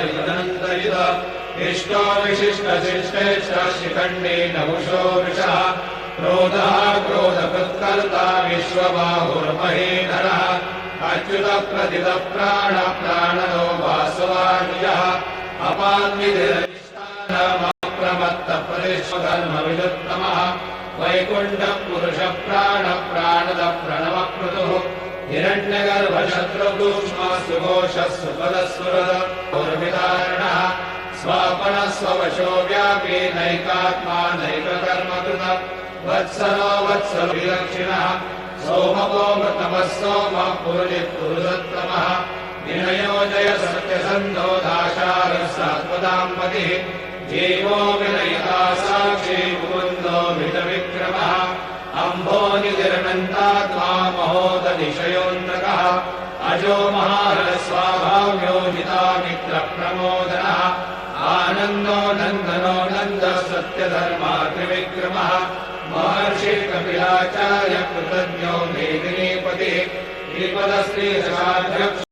युदन्तयुध इष्टो विशिष्टशिष्टेश्च शिखण्डी नहुषो वृषः क्रोधः क्रोधकृत्कर्ता विश्वबाहुर्महीधरः अच्युतप्रथितप्राण प्राणदो वासवानुजः अपान्विधिरधिष्ठानमप्रमत्तप्रतिष्वधर्मविदुत्तमः वैकुण्ठपुरुषप्राणप्राणदप्रणवक्रतुः हिरण्यगर्भशत्रुसूक्ष्मसुघोषः सुपदस्वरदौर्विदारणः स्वापनस्ववशो व्यापी नैकात्मा नैककर्मकृत वत्सरो वत्सलविलक्षिणः सोमवो मृतमः सोमः पुरुषित्पुरुषोत्तमः विनयो जय सत्यसन्धो दाशारः सात्वदाम्पतिः जीवो विनयता साक्षी मुकुन्दो मितविक्रमः अम्भोनिधिरनन्तात्मा महोदधिशयोऽन्तकः अजो महारस्वाभाव्यो हितामित्रप्रमोदनः आनन्दो नन्दनो नन्दः सत्यधर्मा त्रिविक्रमः महर्षि कपिलाचार्य कृतज्ञो मेदिनीपतिः श्रीपदश्रीदशाध्यक्ष